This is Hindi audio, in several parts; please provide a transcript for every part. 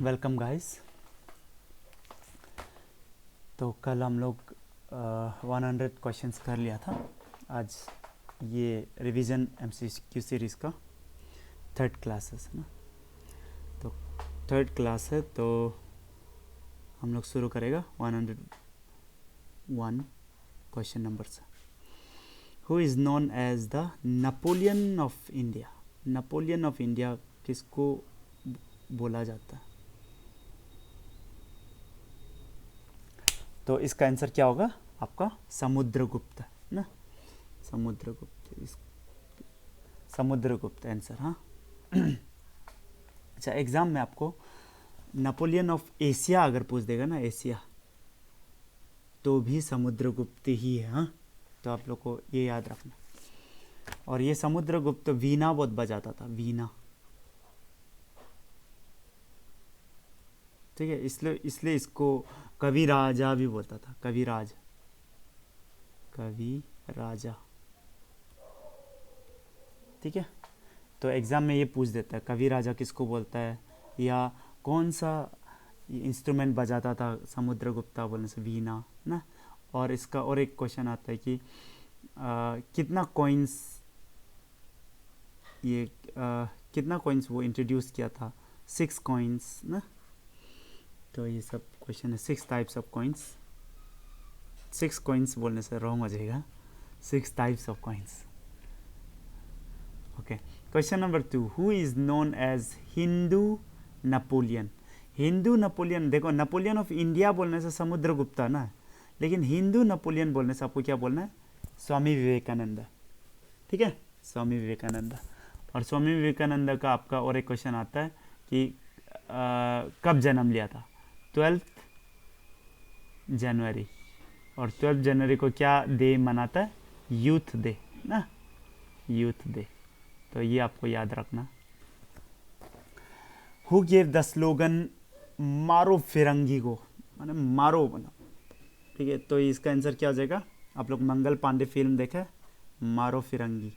Welcome guys. तो कल हम लोग 100 क्वेश्चंस कर लिया था। आज ये रिवीजन एमसीक्यू सीरीज़ का थर्ड क्लास है ना। तो थर्ड क्लास है तो हम लोग शुरू करेगा 101 क्वेश्चन नंबर से। Who is known as the Napoleon of India. Napoleon of India किसको बोला जाता है? तो इसका आंसर क्या होगा आपका? समुद्रगुप्त ना। समुद्रगुप्त आंसर। हाँ अच्छा, एग्जाम में आपको नेपोलियन ऑफ एशिया अगर पूछ देगा ना, एशिया, तो भी समुद्रगुप्त ही है। हाँ, तो आप लोग को ये याद रखना। और ये समुद्रगुप्त वीणा बहुत बजाता था, वीणा। ठीक है, इसलिए इसको कवि राजा भी बोलता था, कवि राजा। ठीक है, तो एग्ज़ाम में ये पूछ देता है कवि राजा किसको बोलता है, या कौन सा इंस्ट्रूमेंट बजाता था समुद्रगुप्ता बोलने से, वीणा ना। और इसका और एक क्वेश्चन आता है कि कितना कॉइन्स वो इंट्रोड्यूस किया था? 6 कॉइन्स ना। तो ये सब क्वेश्चन है। 6 टाइप्स ऑफ कॉइन्स। 6 कॉइन्स बोलने से रॉन्ग हो जाएगा, 6 types of coins. Okay, question number 2, who is known as Hindu Napoleon. Hindu Napoleon, देखो नेपोलियन ऑफ इंडिया बोलने से समुद्रगुप्ता ना, लेकिन हिंदू नेपोलियन बोलने से आपको क्या बोलना है? स्वामी विवेकानंद। ठीक है, स्वामी विवेकानंद। और स्वामी विवेकानंद का आपका और एक क्वेश्चन आता है कि कब जन्म लिया था? 12 जनवरी। और 12 जनवरी को क्या डे मनाता है? यूथ डे ना, यूथ डे। तो ये आपको याद रखना। हु गेव द स्लोगन मारो फिरंगी को, माने मारो मतलब। ठीक है, तो इसका आंसर क्या हो जाएगा? आप लोग मंगल पांडे फिल्म देखा, मारो फिरंगी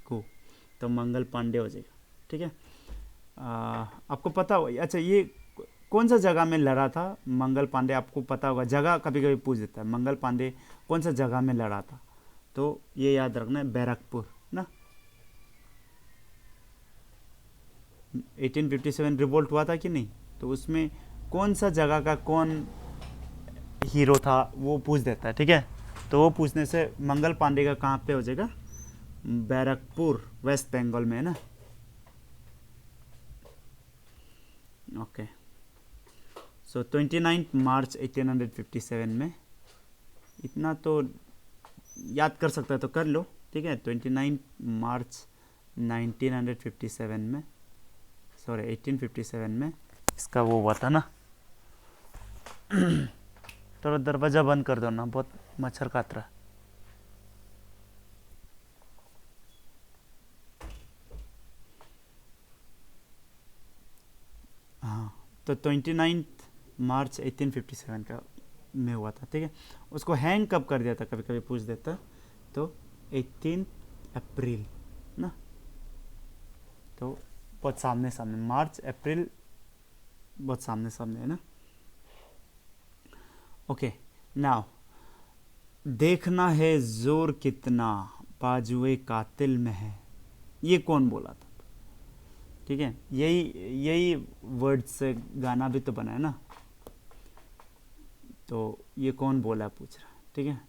को, तो मंगल पांडे हो जाएगा। ठीक है, आपको पता हो? अच्छा, ये कौन सा जगह में लड़ा था मंगल पांडे? आपको पता होगा, जगह कभी कभी पूछ देता है, मंगल पांडे कौन सा जगह में लड़ा था? तो ये याद रखना है, बैरकपुर ना। 1857 रिवोल्ट हुआ था कि नहीं, तो उसमें कौन सा जगह का कौन हीरो था वो पूछ देता है। ठीक है, तो वो पूछने से मंगल पांडे का कहाँ पे हो जाएगा? बैरकपुर, वेस्ट बंगाल में है ना। ओके, सो 29 मार्च 1857 में, इतना तो याद कर सकता है तो कर लो। ठीक है, 29 मार्च 1957 में, सॉरी 1857 में इसका वो हुआ था ना। थोड़ा दरवाज़ा बंद कर दो ना, बहुत मच्छर काट रहा है। हाँ, तो 29 मार्च 1857 का में हुआ था। ठीक है, उसको हैंग कब कर दिया था कभी कभी पूछ देता, तो 18 अप्रैल ना। तो बहुत सामने सामने, मार्च अप्रैल बहुत सामने सामने है ना। ओके, नाउ देखना है जोर कितना बाजुए कातिल में है, ये कौन बोला था? ठीक है, यही वर्ड से गाना भी तो बना है ना। तो ये कौन बोला पूछ रहा। ठीक है,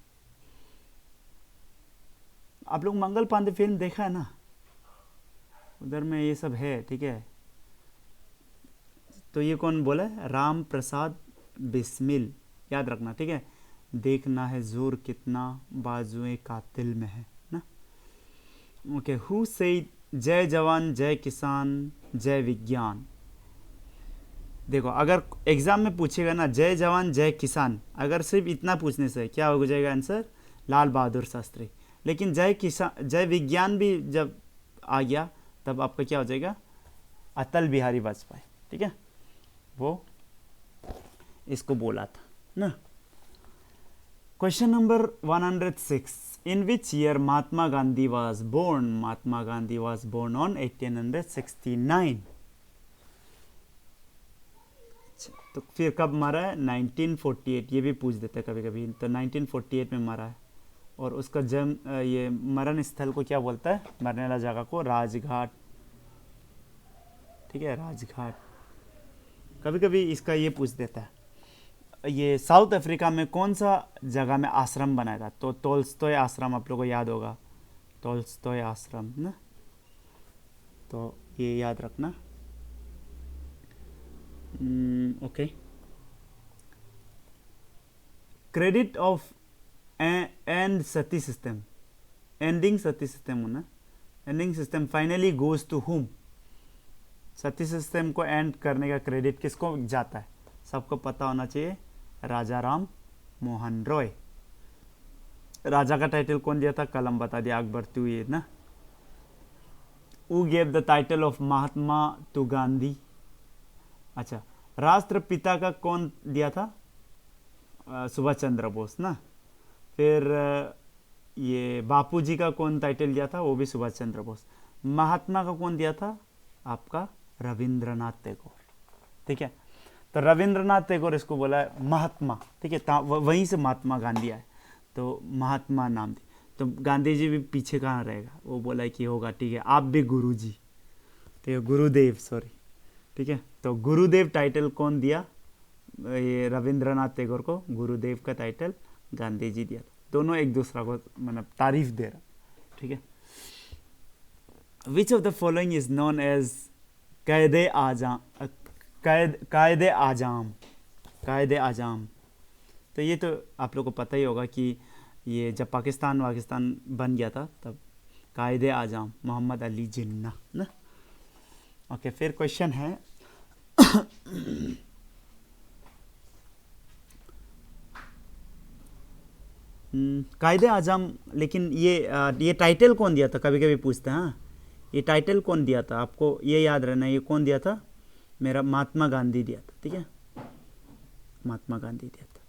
आप लोग मंगल पांडे फिल्म देखा है ना, उधर में ये सब है। ठीक है, तो ये कौन बोला है? राम प्रसाद बिस्मिल, याद रखना। ठीक है, देखना है जोर कितना बाजुए कातिल में है ना। ओके, हु से जय जवान जय किसान जय विज्ञान। देखो, अगर एग्जाम में पूछेगा ना जय जवान जय किसान, अगर सिर्फ इतना पूछने से क्या हो जाएगा आंसर? लाल बहादुर शास्त्री। लेकिन जय किसान जय विज्ञान भी जब आ गया, तब आपका क्या हो जाएगा? अटल बिहारी वाजपेयी। ठीक है, वो इसको बोला था ना। Question number 106, in which year Mahatma Gandhi was born. Mahatma Gandhi was born on 1869। अच्छा, तो फिर कब मरा है? 1948, ये भी पूछ देते हैं कभी कभी। तो 1948 में मरा है। और उसका जन्म ये मरण स्थल को क्या बोलता है? मरने वाला जगह को राजघाट, ठीक है, राजघाट। कभी कभी इसका ये पूछ देता है, ये साउथ अफ्रीका में कौन सा जगह में आश्रम बनाया था? तो टोल्स्टॉय आश्रम, आप लोगों को याद होगा, टोल्स्टॉय आश्रम ना, तो ये याद रखना। Okay, credit of and Sati system, ending Sati system होना, ending system finally goes to whom. Sati system को एंड करने का क्रेडिट किसको जाता है? सबको पता होना चाहिए, राजा राम मोहन रॉय। राजा का टाइटल कौन दिया था? कलम बता दिया, अकबर टू ये ना। Who gave the title of Mahatma to Gandhi? अच्छा, राष्ट्रपिता का कौन दिया था? सुभाष चंद्र बोस ना। फिर ये बापूजी का कौन टाइटल दिया था? वो भी सुभाष चंद्र बोस। महात्मा का कौन दिया था? आपका रविंद्रनाथ टैगोर, ठीक है। तो रविंद्रनाथ टैगोर इसको बोला है महात्मा, ठीक है, वहीं से महात्मा गांधी आए, तो महात्मा नाम दी। तो गांधी जी भी पीछे कहाँ रहेगा, वो बोला है कि होगा, ठीक है, आप भी गुरु जी, ठीक है, गुरुदेव, सॉरी, ठीक है। तो गुरुदेव टाइटल कौन दिया? ये रविंद्रनाथ टैगोर को गुरुदेव का टाइटल गांधी जी दिया था। दोनों एक दूसरा को मतलब तारीफ दे रहा, ठीक है। Which of the following is known as Quaid Azam? कायदे आजाम, कायदे आजाम। तो ये तो आप लोग को पता ही होगा कि ये जब पाकिस्तान बन गया था तब कायदे आजाम मोहम्मद अली जिन्ना ना। ओके, फिर क्वेश्चन है कायदे आजम, लेकिन ये टाइटल कौन दिया था? कभी कभी पूछते हैं, हाँ, ये टाइटल कौन दिया था? आपको ये याद रहना, ये कौन दिया था? मेरा महात्मा गांधी दिया था, ठीक है, महात्मा गांधी दिया था।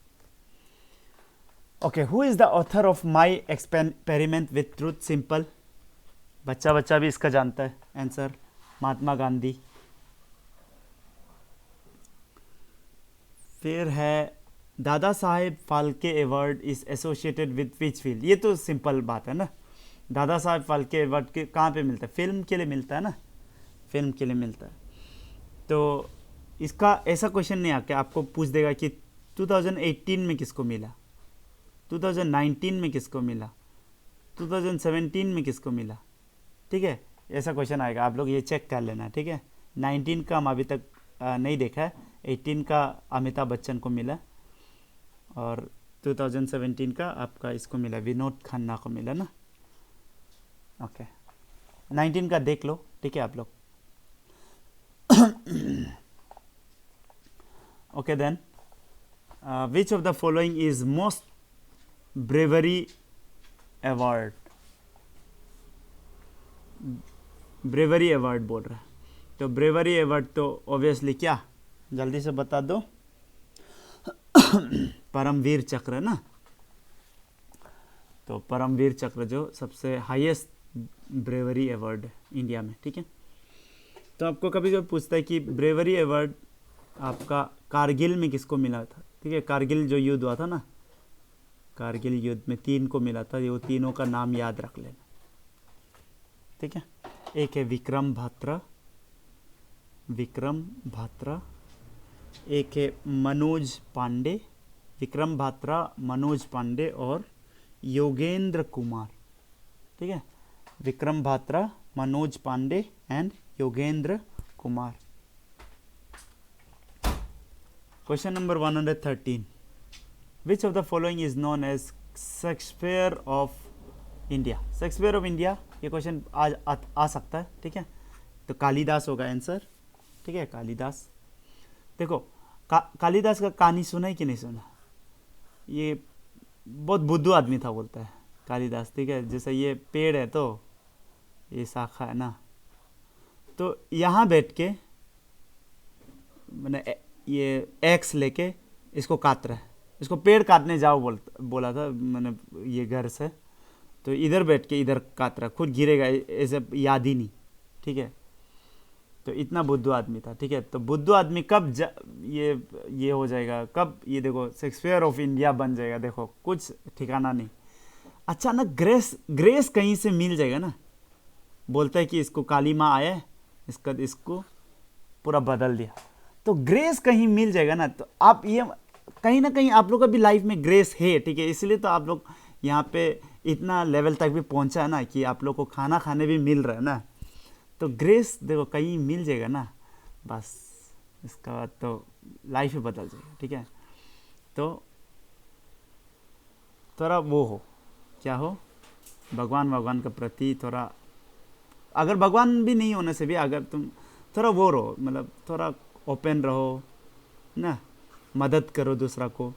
Okay, who is the author of my experiment with truth? Simple, बच्चा भी इसका जानता है आंसर, महात्मा गांधी। फिर है Dada Saheb Phalke award is associated with which field? ये तो सिंपल बात है ना, दादा साहेब फाल्के अवार्ड के कहाँ पे मिलता है? फिल्म के लिए मिलता है ना, फिल्म के लिए मिलता है। तो इसका ऐसा क्वेश्चन नहीं आके आपको पूछ देगा कि 2018 में किसको मिला, 2019 में किसको मिला, 2017 में किसको मिला, ठीक है, ऐसा क्वेश्चन आएगा। आप लोग ये चेक कर लेना, ठीक है। 19 का हम अभी तक नहीं देखा है, 18 का अमिताभ बच्चन को मिला, और 2017 का आपका इसको मिला, विनोद खन्ना को मिला ना। ओके, 19 का देख लो, ठीक है आप लोग। Okay then, which of the following is most bravery award? Bravery award बोल रहा है, तो ब्रेवरी अवार्ड तो ऑब्वियसली क्या, जल्दी से बता दो, परमवीर चक्र ना। तो परमवीर चक्र जो सबसे हाईएस्ट ब्रेवरी अवार्ड है इंडिया में, ठीक है। तो आपको कभी कभी पूछता है कि ब्रेवरी अवार्ड आपका कारगिल में किसको मिला था, ठीक है, कारगिल जो युद्ध हुआ था ना, कारगिल युद्ध में 3 को मिला था, ये तीनों का नाम याद रख लेना, ठीक है। एक है विक्रम भात्रा, एक है मनोज पांडे, विक्रम भात्रा, मनोज पांडे और योगेंद्र कुमार, ठीक है, Vikram Batra, Manoj Pandey and Yogendra Kumar. Question number 113, which of the following is known as Shakespeare of India? Shakespeare of India, ये क्वेश्चन आ सकता है, ठीक है। तो कालिदास होगा आंसर, ठीक है, कालिदास। देखो कालिदास का कहानी सुना है कि नहीं सुना? ये बहुत बुद्धू आदमी था बोलता है कालिदास, ठीक है। जैसे ये पेड़ है तो ये शाखा है ना, तो यहाँ बैठ के मैंने ये एक्स लेके इसको काट रहा है, इसको पेड़ काटने जाओ बोला था मैंने ये घर से, तो इधर बैठ के इधर काट रहा, खुद गिरेगा ऐसे याद ही नहीं, ठीक है। तो इतना बुद्धू आदमी था, ठीक है। तो बुद्धू आदमी कब ये हो जाएगा, कब ये देखो शेक्सपियर ऑफ इंडिया बन जाएगा, देखो कुछ ठिकाना नहीं। अचानक ग्रेस ग्रेस कहीं से मिल जाएगा ना, बोलता है कि इसको काली माँ आया है, इसको पूरा बदल दिया, तो ग्रेस कहीं मिल जाएगा ना। तो आप ये कहीं ना कहीं आप लोग का भी लाइफ में ग्रेस है, ठीक है। इसलिए तो आप लोग यहाँ पे इतना लेवल तक भी पहुँचा है ना, कि आप लोग को खाना खाने भी मिल रहा है ना। तो ग्रेस देखो कहीं मिल जाएगा ना, बस इसका बाद तो लाइफ ही बदल जाएगा, ठीक है। तो थोड़ा वो हो, क्या हो, भगवान के प्रति थोड़ा, अगर भगवान भी नहीं होने से भी अगर तुम थोड़ा वो रहो, मतलब थोड़ा ओपन रहो ना, मदद करो दूसरा को।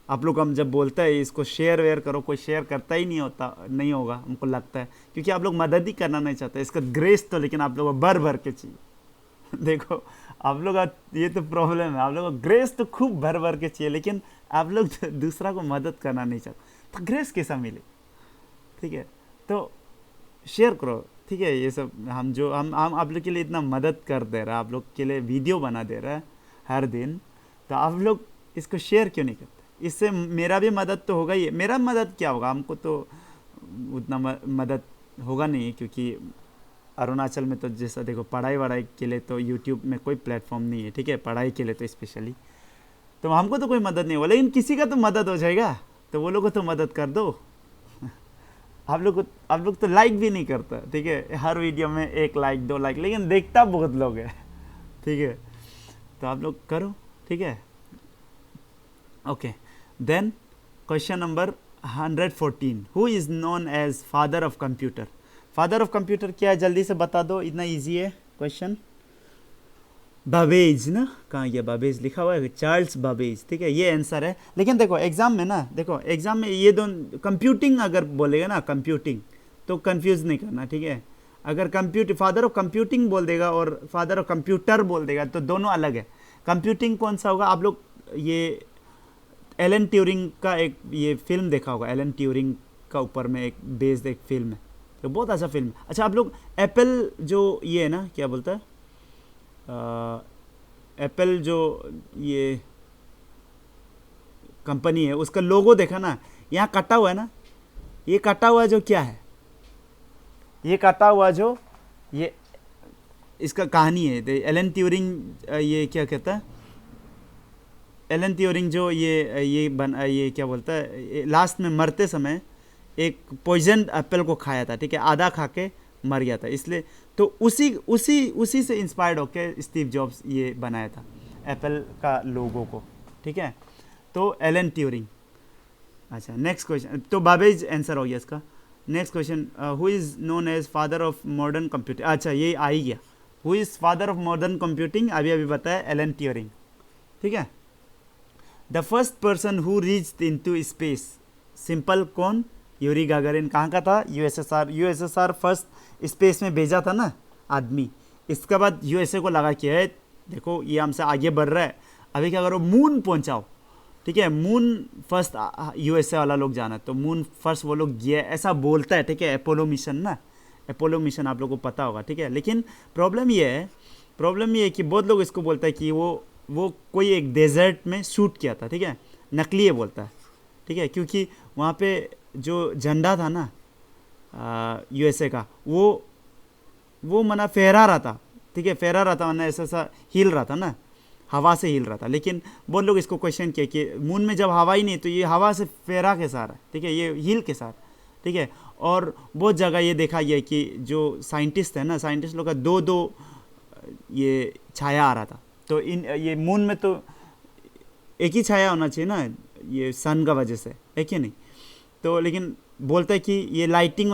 आप लोग हम जब बोलते हैं इसको शेयर वेयर करो, कोई शेयर करता ही नहीं होगा हमको लगता है, क्योंकि आप लोग मदद ही करना नहीं चाहते। इसका ग्रेस तो लेकिन आप लोगों को भर भर के चाहिए। देखो आप लोग ये तो प्रॉब्लम है, आप लोगों को ग्रेस तो खूब भर भर के चाहिए, लेकिन आप लोग दूसरा को मदद करना नहीं चाहते, तो ग्रेस कैसा मिले, ठीक है। तो शेयर करो, ठीक है। ये सब हम आप लोग के लिए इतना मदद कर दे रहा है, आप लोग के लिए वीडियो बना दे रहा है हर दिन, तो आप लोग इसको शेयर क्यों नहीं करते? इससे मेरा भी मदद तो होगा ही। मेरा मदद क्या होगा, हमको तो उतना मदद होगा नहीं, क्योंकि अरुणाचल में तो जैसा देखो पढ़ाई वढ़ाई के लिए तो यूट्यूब में कोई प्लेटफॉर्म नहीं है, ठीक है, पढ़ाई के लिए तो स्पेशली, तो हमको तो कोई मदद नहीं होगा, लेकिन किसी का तो मदद हो जाएगा, तो वो लोग को तो मदद कर दो। आप लोग तो लाइक भी नहीं करता, ठीक है, हर वीडियो में 1 लाइक 2 लाइक, लेकिन देखता बहुत लोग है, ठीक है। तो आप लोग करो, ठीक है। Okay, then question number 114, who is known as father of computer? Father of computer क्या है, जल्दी से बता दो, इतना इजी है क्वेश्चन। बाबेज ना, कहाँ गया बाबेज, लिखा हुआ है चार्ल्स बाबेज, ठीक है, ये आंसर है। लेकिन देखो एग्जाम में ना, देखो एग्जाम में ये दोनों कंप्यूटिंग अगर बोलेगा ना, कंप्यूटिंग, तो कंफ्यूज नहीं करना, ठीक है। अगर फादर ऑफ कंप्यूटिंग बोल देगा और फादर ऑफ कंप्यूटर बोल देगा, तो दोनों अलग है। कंप्यूटिंग कौन सा होगा, आप लोग ये एलन ट्यूरिंग का एक ये फिल्म देखा होगा, एलन ट्यूरिंग का ऊपर में एक बेस्ड एक फिल्म है, तो बहुत अच्छा फिल्म है। अच्छा, आप लोग एप्पल जो ये है ना, क्या बोलता है, एप्पल जो ये कंपनी है, उसका लोगो देखा ना, यहाँ कटा हुआ है ना, ये कटा हुआ जो क्या है, ये कटा हुआ जो ये इसका कहानी है। एलन ट्यूरिंग ये क्या कहता है, एलन ट्यूरिंग जो ये क्या बोलता है, लास्ट में मरते समय एक पॉइजन एप्पल को खाया था, ठीक है, आधा खा के मर गया था, इसलिए तो उसी से इंस्पायर्ड होकर स्टीव जॉब्स ये बनाया था एप्पल का लोगो को, ठीक है। तो एलन ट्यूरिंग। अच्छा, नेक्स्ट क्वेश्चन, तो बाबेज आंसर हो गया इसका। Next question, who is known as father of modern computing? अच्छा, ये आ ही गया, who is father of modern computing, अभी बताया एलन ट्यूरिंग, ठीक है। The first person who reached into space, simple, कौन? Yuri Gagarin. कहाँ का था? यूएसएसआर फर्स्ट स्पेस में भेजा था ना आदमी, इसके बाद यूएसए को लगा कि है देखो ये हमसे आगे बढ़ रहा है, अभी क्या करो, मून पहुंचाओ, ठीक है। मून फर्स्ट यूएसए वाला लोग जाना, तो मून फर्स्ट वो लोग गया, ऐसा बोलता है, ठीक है। अपोलो मिशन ना, अपोलो मिशन आप लोगों को पता होगा, ठीक है। लेकिन प्रॉब्लम ये है कि बहुत लोग इसको बोलता है कि वो कोई एक डेजर्ट में शूट किया था, ठीक है, नकली है बोलता है, ठीक है, क्योंकि वहाँ पे जो झंडा था ना यूएसए का, वो मना फहरा रहा था, ठीक है, फहरा रहा था, वरना ऐसा हिल रहा था ना, हवा से हिल रहा था। लेकिन बहुत लोग इसको क्वेश्चन किए कि मून में जब हवा ही नहीं, तो ये हवा से फहरा के सारा, ठीक है, ये हिल के सारा, ठीक है। और बहुत जगह ये देखा गया कि जो साइंटिस्ट है ना, साइंटिस्ट लोग का दो ये छाया आ रहा था, तो ये मून में तो एक ही छाया होना चाहिए ना, ये सन का वजह से है कि नहीं। तो लेकिन बोलता है कि ये लाइटिंग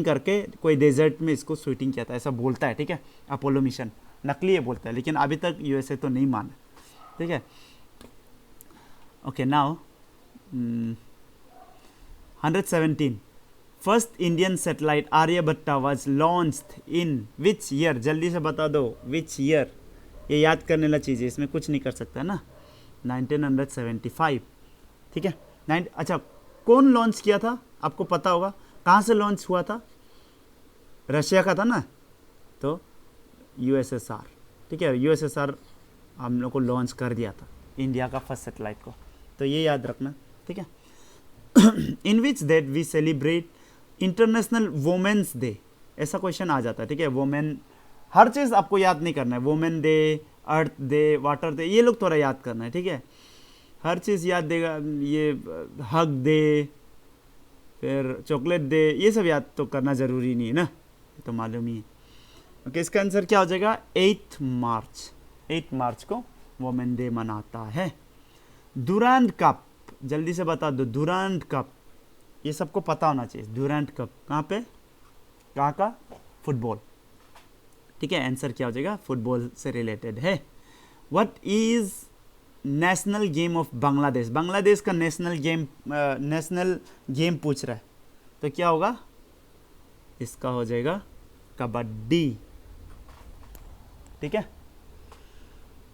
करके कोई डेजर्ट में इसको शूटिंग किया था, ऐसा बोलता है, ठीक है। अपोलो मिशन नकली है बोलता है, लेकिन अभी तक यूएसए तो नहीं माना, ठीक है। Okay, now 117, first Indian satellite Aryabhata was launched in which year? जल्दी से बता दो, विच ईयर? ये याद करने वाला चीज़ है, इसमें कुछ नहीं कर सकता ना। 1975, ठीक है। अच्छा, कौन लॉन्च किया था आपको पता होगा, कहाँ से लॉन्च हुआ था? रशिया का था ना, तो यूएसएसआर, ठीक है, यूएसएसआर हम लोग को लॉन्च कर दिया था इंडिया का फर्स्ट सैटेलाइट को, तो ये याद रखना, ठीक है। In which date we celebrate international women's day, ऐसा क्वेश्चन आ जाता है, ठीक है। वुमेन, हर चीज़ आपको याद नहीं करना है, women day, earth day, water day, ये लोग थोड़ा याद करना है, ठीक है। हर चीज़ याद देगा, ये हक डे, फिर चॉकलेट डे, ये सब याद तो करना ज़रूरी नहीं है ना, ये तो मालूम ही है। ओके, इसका आंसर क्या हो जाएगा? 8 मार्च, 8 मार्च को वुमेन डे मनाता है। डुरांड कप, जल्दी से बता दो, डुरांड कप, ये सबको पता होना चाहिए। डुरांड कप कहाँ पे, कहाँ का? फुटबॉल, ठीक है। आंसर क्या हो जाएगा? फुटबॉल से रिलेटेड है। What is national game of Bangladesh? Bangladesh का नेशनल गेम पूछ रहा है, तो क्या होगा? इसका हो जाएगा कबड्डी, ठीक है।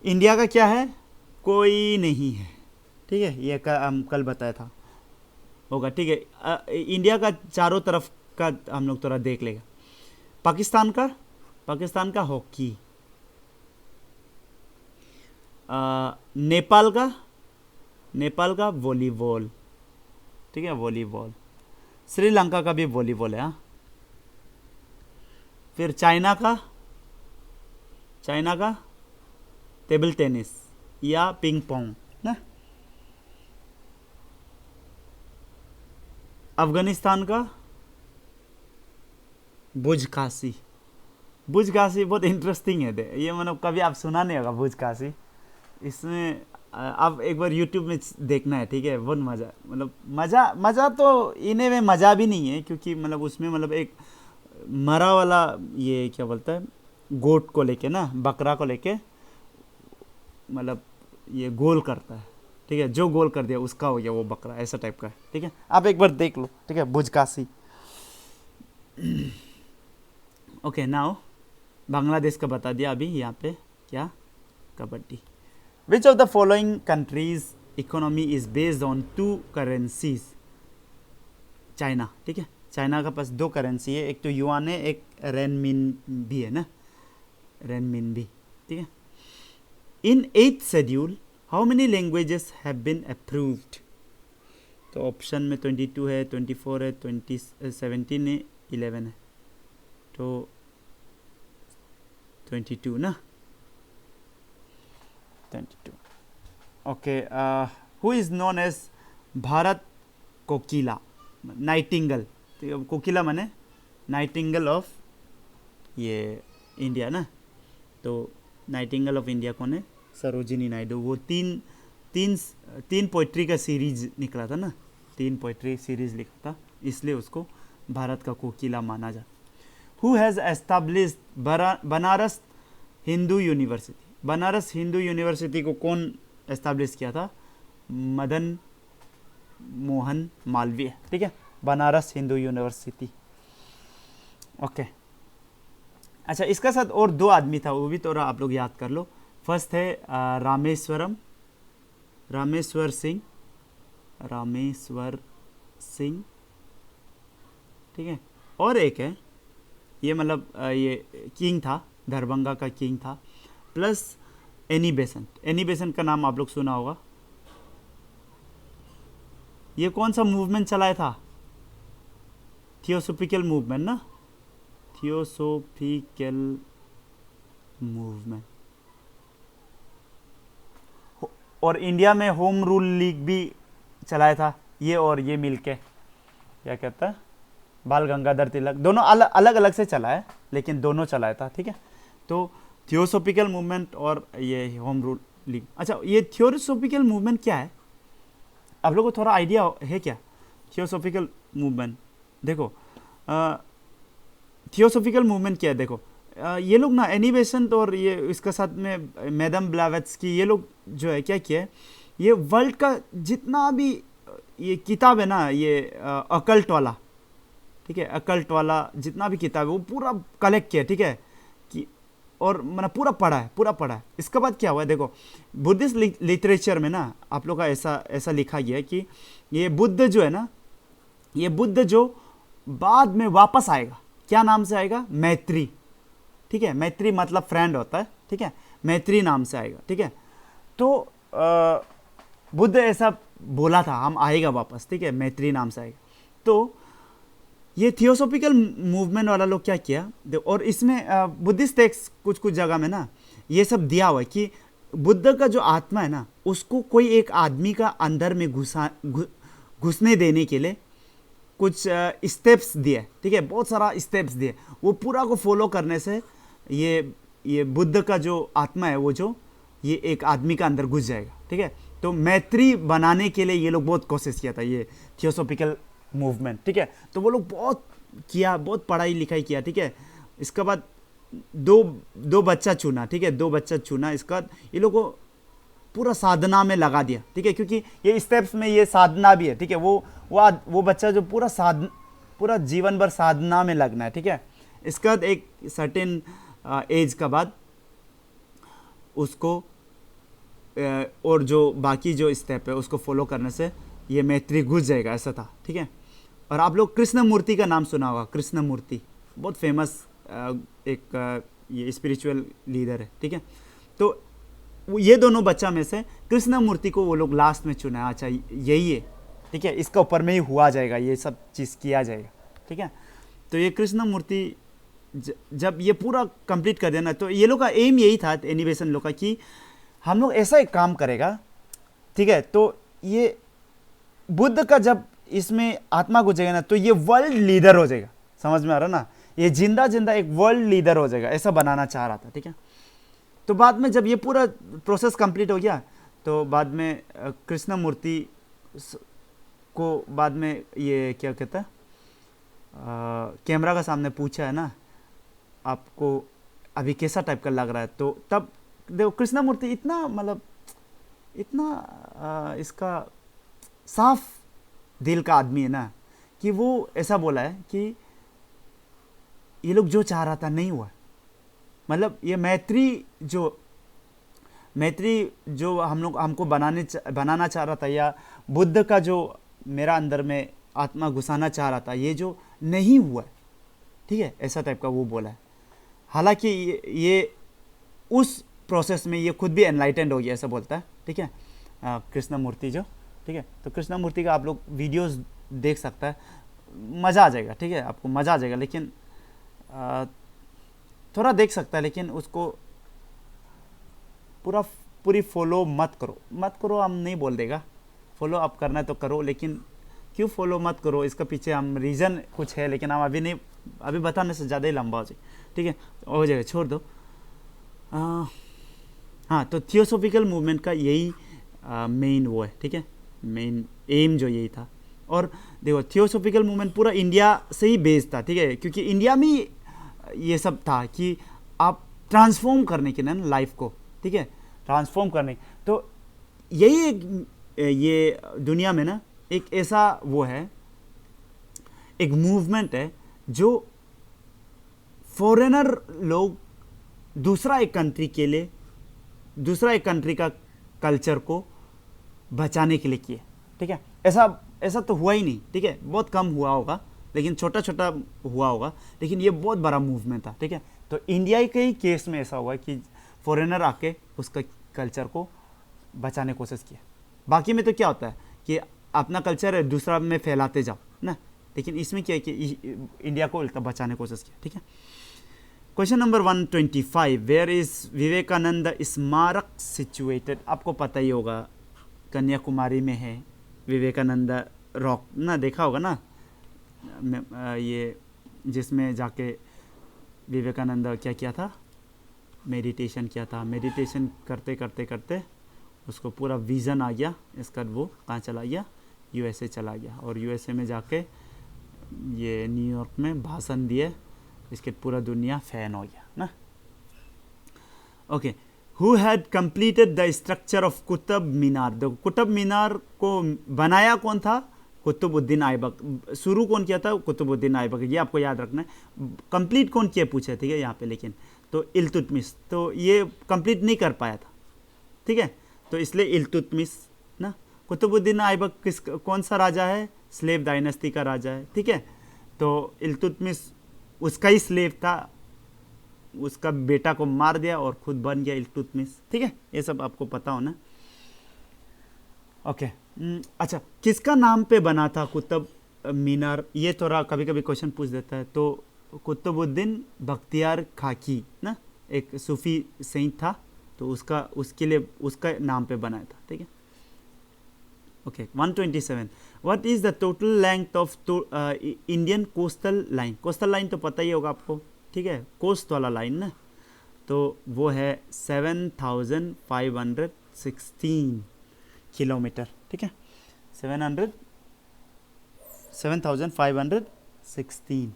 इंडिया का क्या है? कोई नहीं है, ठीक है, ये हम कल बताया था, होगा, ठीक है। इंडिया का चारों तरफ का हम लोग थोड़ा देख लेगा। पाकिस्तान का हॉकी, नेपाल का वॉलीबॉल, ठीक है, वॉलीबॉल। श्रीलंका का भी वॉलीबॉल है, हाँ। फिर चाइना का टेबल टेनिस या पिंग पोंग ना। अफगानिस्तान का बुजकाशी बहुत इंटरेस्टिंग है ये, मतलब कभी आप सुना नहीं होगा बुजकाशी। इसमें आप एक बार YouTube में देखना है, ठीक है, बहुत मज़ा तो इन्हें में मज़ा भी नहीं है, क्योंकि मतलब उसमें मतलब एक मरा वाला, ये क्या बोलता है, गोट को लेके ना, बकरा को लेके, मतलब ये गोल करता है, ठीक है, जो गोल कर दिया उसका हो गया वो बकरा, ऐसा टाइप का है, ठीक है। आप एक बार देख लो, ठीक है, बुजकाशी। ओके, नाउ बांग्लादेश का बता दिया अभी, यहाँ पे क्या? कबड्डी। विच of the following countries economy is based on 2 currencies? China, ठीक है, चाइना का पास 2 करेंसी है, एक तो युआन है, एक रेनमिनबी है ना, रेनमिनबी, ठीक है। In 8th schedule how many languages have been approved? तो ऑप्शन में 22 है, 24 है, 17 है, 11 है, तो 22 ना, 22। Okay, who is known as Bharat Kokila, nightingale, तो कोकिला माने नाइटिंगल ऑफ ये इंडिया ना, तो नाइटिंगल ऑफ इंडिया कौन है? सरोजिनी नायडू। वो तीन पोइट्री का सीरीज निकला था ना, 3 पोइट्री सीरीज लिखा था, इसलिए उसको भारत का कोकिला माना जाता। Who has established Banaras Hindu university? Banaras Hindu university को कौन एस्टैब्लिश किया था? मदन मोहन मालवीय, ठीक है, बनारस हिंदू यूनिवर्सिटी। ओके, अच्छा, इसका साथ और 2 आदमी था, वो भी थोड़ा आप लोग याद कर लो। फर्स्ट है रामेश्वर सिंह, ठीक है, और एक है ये, मतलब ये किंग था, दरभंगा का किंग था, प्लस एनी बेसेंट का नाम आप लोग सुना होगा। ये कौन सा मूवमेंट चलाया था? थियोसोफिकल मूवमेंट ना, थियोसोफिकल मूवमेंट। और इंडिया में होम रूल लीग भी चलाया था ये, और ये मिलके क्या कहता है, बाल गंगाधर तिलक, दोनों अलग अलग से चला है, लेकिन दोनों चलाया था, ठीक है। तो थियोसोफिकल मूवमेंट और ये होम रूल लीग। अच्छा, ये थियोसोफिकल मूवमेंट क्या है? आप लोगों को थोड़ा आइडिया है क्या? थियोसोफिकल मूवमेंट, देखो, थियोसोफिकल मूवमेंट क्या है, देखो, ये लोग ना एनी बेसेंट और ये इसका साथ में मैडम ब्लावेट्स्की, ये लोग जो है क्या किया है, ये वर्ल्ड का जितना भी ये किताब है ना, ये अकल्ट वाला, ठीक है, अकल्ट वाला जितना भी किताब है वो पूरा कलेक्ट किया, ठीक है, कि और मैंने पूरा पढ़ा है। इसके बाद क्या हुआ है, देखो, बुद्धिस्ट लिटरेचर में ना आप लोग का ऐसा लिखा गया है कि ये बुद्ध जो है ना, ये बुद्ध जो बाद में वापस आएगा, क्या नाम से आएगा? मैत्री, ठीक है, मैत्री मतलब फ्रेंड होता है, ठीक है, मैत्री नाम से आएगा, ठीक है। तो बुद्ध ऐसा बोला था, हम आएगा वापस, ठीक है, मैत्री नाम से आएगा। तो ये थियोसॉफिकल मूवमेंट वाला लोग क्या किया, और इसमें बुद्धिस्ट टेक्स्ट कुछ कुछ जगह में ना ये सब दिया हुआ है कि बुद्ध का जो आत्मा है ना, उसको कोई एक आदमी का अंदर में घुसने देने के लिए कुछ स्टेप्स दिए, ठीक है, बहुत सारा स्टेप्स दिए। वो पूरा को फॉलो करने से ये बुद्ध का जो आत्मा है वो जो ये एक आदमी का अंदर घुस जाएगा, ठीक है। तो मैत्री बनाने के लिए ये लोग बहुत कोशिश किया था, ये थियोसॉफिकल मूवमेंट, ठीक है। तो वो लोग बहुत किया, बहुत पढ़ाई लिखाई किया, ठीक है। इसके बाद दो बच्चा चुना, ठीक है, 2 बच्चा चुना। इसके बाद ये लोग को पूरा साधना में लगा दिया, ठीक है, क्योंकि ये स्टेप्स में ये साधना भी है, ठीक है। वो बच्चा जो पूरा जीवन भर साधना में लगना है, ठीक है। इसके बाद एक सर्टेन एज का बाद उसको और जो बाकी जो स्टेप है उसको फॉलो करने से ये मैत्री घुस जाएगा, ऐसा था, ठीक है। और आप लोग कृष्ण मूर्ति का नाम सुना होगा, कृष्ण मूर्ति बहुत फेमस एक ये स्पिरिचुअल लीडर है, ठीक है। तो ये दोनों बच्चा में से कृष्ण मूर्ति को वो लोग लास्ट में चुना, अच्छा यही है, ठीक है, इसका ऊपर में ही हुआ जाएगा, ये सब चीज़ किया जाएगा, ठीक है। तो ये कृष्ण मूर्ति जब ये पूरा कंप्लीट कर देना, तो ये लोग का एम यही था एनिमेशन लोग का कि हम लोग ऐसा एक काम करेगा, ठीक है। तो ये बुद्ध का जब इसमें आत्मा घुसेगा ना, तो ये वर्ल्ड लीडर हो जाएगा, समझ में आ रहा ना, ये जिंदा एक वर्ल्ड लीडर हो जाएगा, ऐसा बनाना चाह रहा था, ठीक है। तो बाद में जब ये पूरा प्रोसेस कंप्लीट हो गया, तो बाद में कृष्ण मूर्ति को बाद में ये क्या कहता है, कैमरा का सामने पूछा है ना, आपको अभी कैसा टाइप का लग रहा है। तो तब देखो कृष्ण मूर्ति इतना मतलब इतना इसका साफ दिल का आदमी है ना, कि वो ऐसा बोला है कि ये लोग जो चाह रहा था नहीं हुआ, मतलब ये मैत्री जो हम लोग हमको बनाना चाह रहा था, या बुद्ध का जो मेरा अंदर में आत्मा घुसाना चाह रहा था, ये जो नहीं हुआ, ठीक है, ऐसा टाइप का वो बोला है। हालांकि ये उस प्रोसेस में ये खुद भी एनलाइटेंड हो गया, ऐसा बोलता है, ठीक है, कृष्ण मूर्ति जो, ठीक है। तो कृष्ण मूर्ति का आप लोग वीडियोस देख सकता है, मज़ा आ जाएगा, ठीक है, आपको मज़ा आ जाएगा, लेकिन थोड़ा देख सकता है, लेकिन उसको पूरी फॉलो मत करो, हम नहीं बोल देगा, फॉलो आप करना है तो करो, लेकिन क्यों फॉलो मत करो, इसका पीछे हम रीज़न कुछ है, लेकिन हम अभी बताने से ज़्यादा ही लंबा हो जाए, ठीक है, हो जाएगा, छोड़ दो। हाँ, तो थियोसॉफिकल मूवमेंट का यही मेन वो है, ठीक है, मेन एम जो यही था। और देखो थियोसॉफिकल मूवमेंट पूरा इंडिया से ही बेस्ड था, ठीक है, क्योंकि इंडिया में ये सब था कि आप ट्रांसफॉर्म करने के ना लाइफ को, ठीक है, ट्रांसफॉर्म करने। तो यही ये दुनिया में ना एक ऐसा वो है, एक मूवमेंट है जो फॉरेनर लोग दूसरा एक कंट्री का कल्चर को बचाने के लिए किए, ठीक है। ऐसा तो हुआ ही नहीं, ठीक है, बहुत कम हुआ होगा, लेकिन छोटा हुआ होगा, लेकिन ये बहुत बड़ा मूवमेंट था, ठीक है। तो इंडिया के ही केस में ऐसा हुआ कि फॉरेनर आके उसका कल्चर को बचाने की कोशिश किया। बाकी में तो क्या होता है कि अपना कल्चर है दूसरा में फैलाते जाओ ना, लेकिन इसमें क्या है कि इंडिया को बचाने की कोशिश किया, ठीक है। Question number 125, where is Vivekananda Smarak situated? आपको पता ही होगा, कन्याकुमारी में है विवेकानंद रॉक ना, देखा होगा ना, ये जिसमें जाके विवेकानंद क्या किया था, मेडिटेशन किया था। मेडिटेशन करते करते करते उसको पूरा विज़न आ गया, इसका वो कहाँ चला गया, यूएसए चला गया, और यूएसए में जाके ये न्यूयॉर्क में भाषण दिए, इसके पूरा दुनिया फैन हो गया ना। Okay, who had completed the structure of Qutub Minar? देखो कुतुब मीनार को बनाया कौन था? कुतुबुद्दीन ऐबक। शुरू कौन किया था? कुतुबुद्दीन ऐबक, ये आपको याद रखना है। कंप्लीट कौन किया पूछे, ठीक है, यहाँ पे, लेकिन तो इल्तुतमिश, तो ये कंप्लीट नहीं कर पाया था, ठीक है, तो इसलिए इल्तुतमिश ना। कुतुबुद्दीन ऐबक कौन सा राजा है? स्लेव डायनेस्टी का राजा है, ठीक है। तो इल्तुतमिश उसका ही स्लेव था, उसका बेटा को मार दिया और खुद बन गया इल्तुतमिश। ठीक है, ये सब आपको पता हो ना। ओके, अच्छा, किसका नाम पे बना था कुतुब मीनार? ये थोड़ा कभी कभी क्वेश्चन पूछ देता है। तो कुतुबुद्दीन बख्तियार खाकी ना, एक सूफी सेंट था, तो उसके लिए उसका नाम पे बनाया था। ठीक है, okay. 127, what is the total length of Indian coastal line? Coastal line तो पता ही होगा आपको, ठीक है, कोस्ट वाला लाइन ना, तो वो है 7516 किलोमीटर। ठीक है, 7516,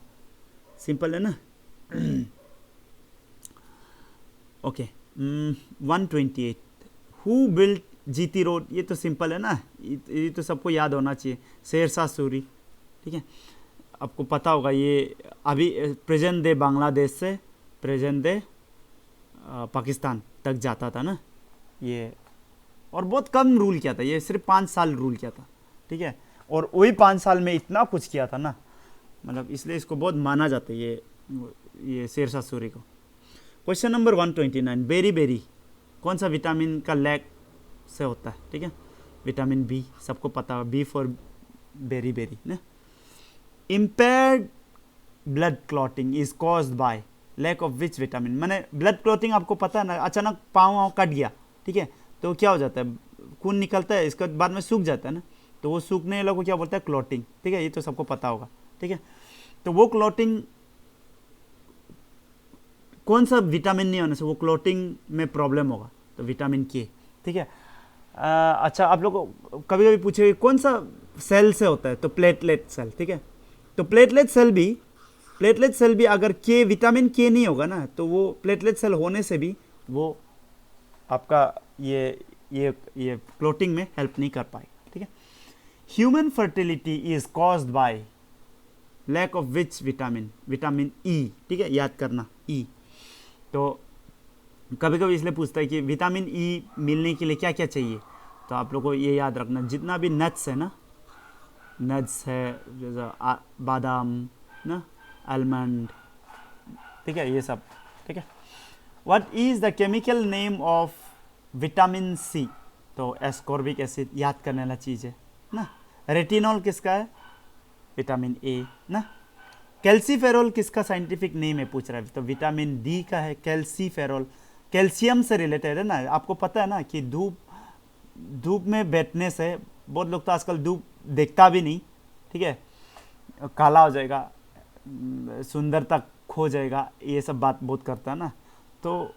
सिंपल है ना। Okay, 128, who built GT road? ये तो सिंपल है ना, ये तो सबको याद होना चाहिए, शेरशाह सूरी। ठीक है, आपको पता होगा, ये अभी प्रेजेंट डे बांग्लादेश से प्रेजेंट डे पाकिस्तान तक जाता था ना ये, और बहुत कम रूल किया था, ये सिर्फ 5 साल रूल किया था। ठीक है, और वही 5 साल में इतना कुछ किया था ना, मतलब इसलिए इसको बहुत माना जाता है ये शेरशाह सूरी को। क्वेश्चन नंबर 129, बेरी बेरी कौन सा विटामिन का लैक से होता है? ठीक है, विटामिन बी, सबको पता है, बी फॉर बेरी बेरी ना। Impaired blood clotting is caused by lack of which vitamin? मैंने ब्लड क्लॉटिंग आपको पता है ना, अचानक पाँव कट गया, ठीक है, तो क्या हो जाता है, खून निकलता है, इसके बाद में सूख जाता है ना, तो वो सूखने वाला को क्या बोलता है? क्लॉटिंग। ठीक है, ये तो सबको पता होगा। ठीक है, तो वो क्लॉटिंग कौन सा विटामिन नहीं होने से वो क्लॉटिंग में प्रॉब्लम होगा? तो विटामिन के। ठीक है, अच्छा, आप लोग कभी कभी पूछेंगे कौन सा सेल से होता है? तो प्लेटलेट सेल। ठीक है, तो प्लेटलेट सेल भी अगर के विटामिन के नहीं होगा ना, तो वो प्लेटलेट सेल होने से भी वो आपका ये क्लॉटिंग में हेल्प नहीं कर पाएगा। ठीक है, human fertility is caused by lack of which vitamin? Vitamin E. ठीक है, याद करना, ई। तो कभी कभी इसलिए पूछता है कि विटामिन ई मिलने के लिए क्या क्या चाहिए, तो आप लोगों को ये याद रखना, जितना भी नट्स है ना, नट्स है जैसे बादाम ना, आलमंड, ठीक है, ये सब। ठीक है, what is the chemical name of vitamin C? तो एस्कॉर्बिक एसिड, याद करने वाला चीज़ है ना। रेटिनॉल किसका है? विटामिन ए ना। कैल्सीफेरॉल किसका साइंटिफिक नेम है पूछ रहा है, तो विटामिन डी का है कैल्सीफेरॉल, कैल्शियम से रिलेटेड है ना। आपको पता है ना कि धूप में बैठने से, बहुत लोग तो आजकल धूप देखता भी नहीं, ठीक है, काला हो जाएगा, सुंदरता खो जाएगा, ये सब बात बहुत करता है ना। तो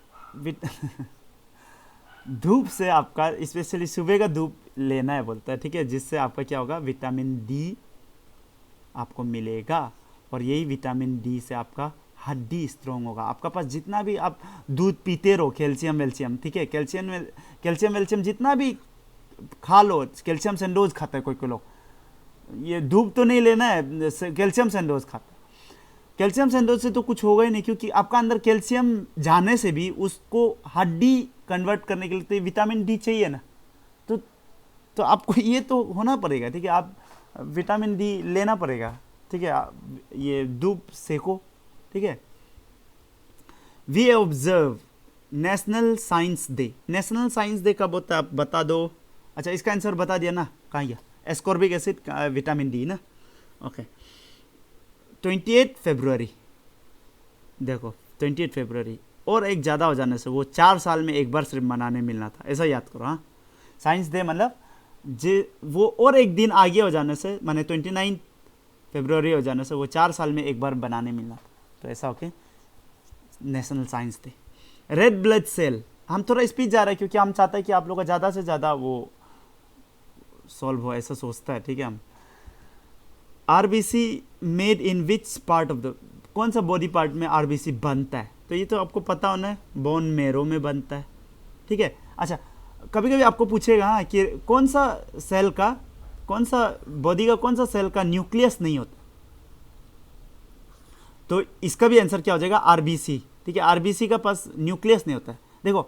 धूप से आपका, स्पेशली सुबह का धूप लेना है बोलता है, ठीक है, जिससे आपका क्या होगा, विटामिन डी आपको मिलेगा, और यही विटामिन डी से आपका हड्डी स्ट्रॉन्ग होगा। आपका पास जितना भी आप दूध पीते रहो, कैल्शियम वेल्शियम, ठीक है, कैल्शियम वेल्शियम जितना भी खा लो, कैल्शियम सैंडोज खाता है कोई लोग, ये धूप तो नहीं लेना है, कैल्शियम सैंडोज खाता है। कैल्शियम सैंडोज से तो कुछ होगा ही नहीं, क्योंकि आपका अंदर कैल्शियम जाने से भी उसको हड्डी कन्वर्ट करने के लिए तो विटामिन डी चाहिए ना, तो आपको ये तो होना पड़ेगा। ठीक है, आप विटामिन डी लेना पड़ेगा। ठीक है, ये धूप सेको। ठीक है, we observe national science day. National science day कब होता है आप बता दो। अच्छा, इसका आंसर बता दिया ना, कहाँ गया? एस्कॉर्बिक एसिड, विटामिन डी ना। ओके, 28 फरवरी, देखो 28 फरवरी, और एक ज़्यादा हो जाने से वो 4 साल में एक बार सिर्फ मनाने मिलना था, ऐसा याद करो। हाँ, साइंस डे मतलब वो और एक दिन आगे हो जाने से, माने 29 फरवरी हो जाने से वो 4 साल में एक बार बनाने मिलना था, तो ऐसा okay, national science day. Red blood cell, हम थोड़ा स्पीड जा रहे हैं क्योंकि हम चाहते हैं कि आप लोग का ज़्यादा से ज़्यादा वो सॉल्व हो, ऐसा सोचता है। ठीक है, हम RBC made in which part of the, कौन सा बॉडी पार्ट में आरबीसी बनता है? तो ये तो आपको पता होना है, बोन मेरो में बनता है। ठीक है, अच्छा, कभी कभी आपको पूछेगा हाँ कि कौन सा सेल का, कौन सा बॉडी का कौन सा सेल का न्यूक्लियस नहीं होता, तो इसका भी आंसर क्या हो जाएगा? आरबीसी। ठीक है, आरबीसी का पास न्यूक्लियस नहीं होता है। देखो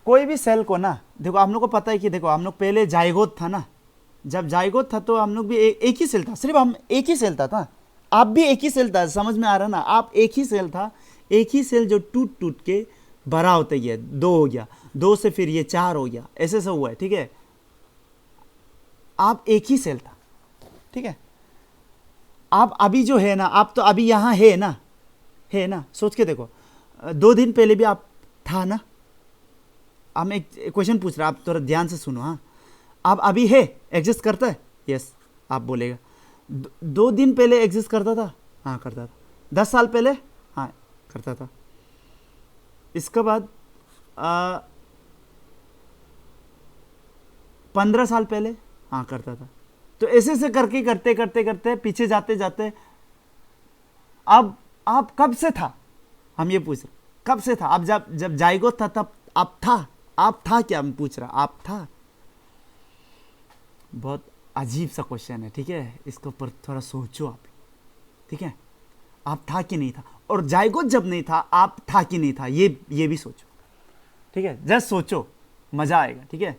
कोई भी सेल को ना, देखो हम लोग को पता है कि देखो हम लोग पहले जाइगोट था ना, जब जाइगोट था तो हम लोग भी एक ही सेल था, सिर्फ हम एक ही सेल था, आप भी एक ही सेल था, समझ में आ रहा ना, आप एक ही सेल था, एक ही सेल जो टूट टूट के बड़ा होता ही है, 2 हो गया, 2 से फिर ये 4 हो गया, ऐसे सब हुआ है, ठीक है। आप एक ही सेल था, ठीक है। आप अभी जो है ना, आप तो अभी यहाँ है ना, सोच के देखो, 2 दिन पहले भी आप था ना। हम एक क्वेश्चन पूछ रहे, आप थोड़ा ध्यान से सुनो। हाँ, आप अभी है, एग्जिस्ट करता है, यस आप बोलेगा। 2 दिन पहले एग्जिस्ट करता था, हाँ करता था। 10 साल पहले, हाँ करता था। इसके बाद 15 साल पहले, हाँ करता था। तो ऐसे ऐसे करके करते करते करते पीछे जाते जाते अब आप कब से था, हम ये पूछ रहे कब से था। आप जब जाइगोट था तब आप था क्या, हम पूछ रहा, आप था। बहुत अजीब सा क्वेश्चन है, ठीक है, इसके ऊपर थोड़ा सोचो आप, ठीक है। आप था कि नहीं था, और जाइगोट जब नहीं था आप था कि नहीं था, ये भी सोचो, ठीक है। जस्ट सोचो, मजा आएगा, ठीक है।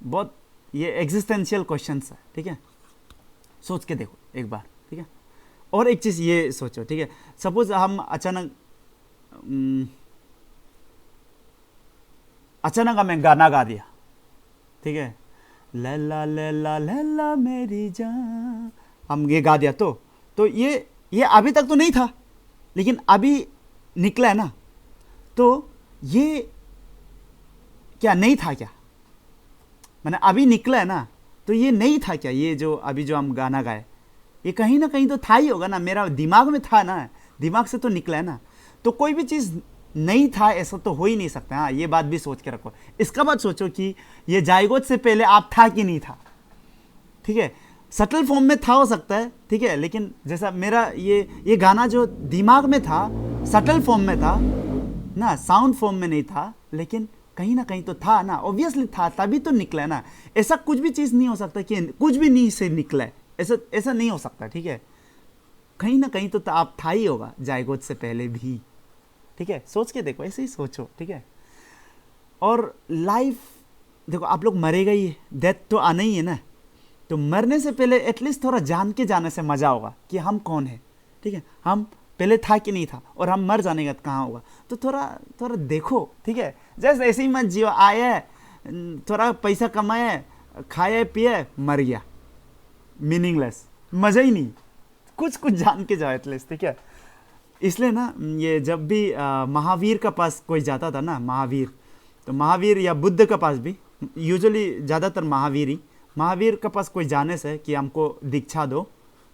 बहुत ये एग्जिस्टेंशियल क्वेश्चंस है, ठीक है। सोच के देखो एक बार, ठीक है। और एक चीज ये सोचो, ठीक है, सपोज हम अचानक हमें गाना गा दिया, ठीक है, लैला लैला लैला मेरी जान, हम ये गा दिया, तो ये अभी तक तो नहीं था, लेकिन अभी निकला है ना, तो ये क्या नहीं था क्या, मैंने अभी निकला है ना, तो ये नहीं था क्या, ये जो अभी जो हम गाना गाए, ये कहीं ना कहीं तो था ही होगा ना, मेरा दिमाग में था ना, दिमाग से तो निकला है ना। तो कोई भी चीज़ नहीं था ऐसा तो हो ही नहीं सकता। हाँ, ये बात भी सोच के रखो। इसका बाद सोचो कि ये जाइगोट से पहले आप था कि नहीं था, ठीक है। सटल फॉर्म में था हो सकता है, ठीक है, लेकिन जैसा मेरा ये गाना जो दिमाग में था सटल फॉर्म में था ना, साउंड फॉर्म में नहीं था, लेकिन कहीं ना कहीं तो था ना, ऑब्वियसली था, तभी तो निकला है ना। ऐसा कुछ भी चीज़ नहीं हो सकता कि कुछ भी नहीं से निकला है, ऐसा नहीं हो सकता, ठीक है। कहीं ना कहीं तो आप था ही होगा जाइगोट से पहले भी, ठीक है। सोच के देखो, ऐसे ही सोचो, ठीक है। और लाइफ देखो, आप लोग मरेगा ही, डेथ तो आना ही है ना, तो मरने से पहले एटलीस्ट थोड़ा जान के जाने से मजा होगा कि हम कौन है, ठीक है। हम पहले था कि नहीं था, और हम मर जाने का कहाँ होगा, तो थोड़ा देखो, ठीक है। जैसे ऐसे ही मत जियो, आए थोड़ा पैसा कमाए, खाए पिए, मर गया, मीनिंगलेस, मजा ही नहीं। कुछ जान के जाओ एटलीस्ट, ठीक है। इसलिए ना, ये जब भी महावीर का पास कोई जाता था ना, तो महावीर या बुद्ध का पास भी, यूजुअली ज़्यादातर महावीर का पास कोई जाने से कि हमको दीक्षा दो,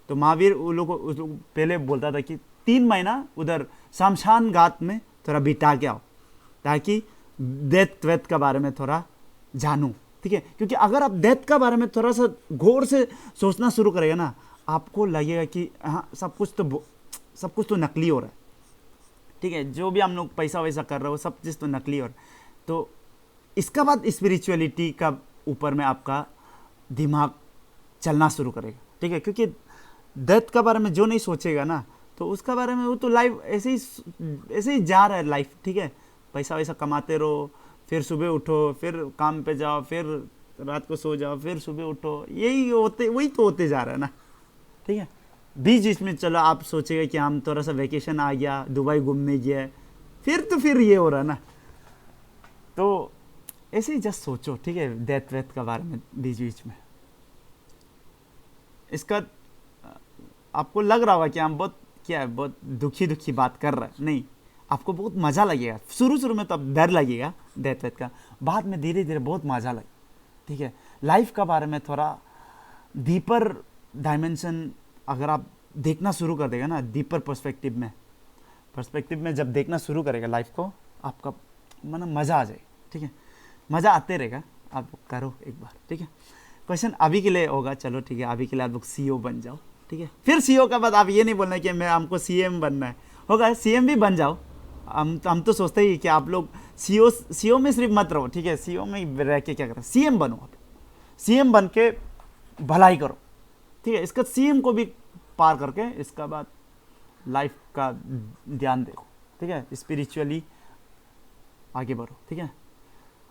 तो महावीर उन लोग पहले बोलता था कि 3 महीना उधर शमशान घाट में थोड़ा बिता के आओ, ताकि डेथ वेथ के बारे में थोड़ा जानूं, ठीक है। क्योंकि अगर आप डेथ के बारे में थोड़ा सा गौर से सोचना शुरू करेगा ना, आपको लगेगा कि हाँ सब कुछ तो नकली हो रहा है, ठीक है। जो भी हम लोग पैसा वैसा कर रहे हो, सब चीज़ तो नकली हो रहा है। तो इसका बाद स्पिरिचुअलिटी का ऊपर में आपका दिमाग चलना शुरू करेगा, ठीक है। क्योंकि डेथ के बारे में जो नहीं सोचेगा ना, तो उसका बारे में वो तो लाइफ ऐसे ही जा रहा है लाइफ, ठीक है। पैसा वैसा कमाते रहो, फिर सुबह उठो, फिर काम पे जाओ, फिर रात को सो जाओ, फिर सुबह उठो, वही तो होते जा रहा है ना, ठीक है। बीच में चलो आप सोचेगा कि हम थोड़ा सा वेकेशन आ गया, दुबई घूमने गया, फिर ये हो रहा है ना। तो ऐसे ही जस्ट सोचो, ठीक है, डेथ वेथ के बारे में बीच में। इसका आपको लग रहा होगा कि हम बहुत दुखी बात कर रहे हैं, नहीं, आपको बहुत मज़ा लगेगा। शुरू में तो अब डर लगेगा डेथ वेथ का, बाद में धीरे धीरे बहुत मज़ा लगे, ठीक है। लाइफ के बारे में थोड़ा डीपर डायमेंशन अगर आप देखना शुरू कर देगा ना, डीपर पर्सपेक्टिव में जब देखना शुरू करेगा लाइफ को, आपका मन मज़ा आ जाएगा, ठीक है। मज़ा आते रहेगा, आप करो एक बार, ठीक है। क्वेश्चन अभी के लिए होगा, चलो ठीक है, अभी के लिए आप लोग CEO बन जाओ, ठीक है। फिर CEO का बाद आप ये नहीं बोलना कि हमको CM बनना है, होगा CM भी बन जाओ। हम तो सोचते ही कि आप लोग CEO में सिर्फ मत रहो, ठीक है। CEO में रह के क्या करें, CM बनो आप, CM बन के भलाई करो, ठीक है। इसका CM को भी पार करके इसका बाद लाइफ का ध्यान देखो, ठीक है। स्पिरिचुअली आगे बढ़ो, ठीक है।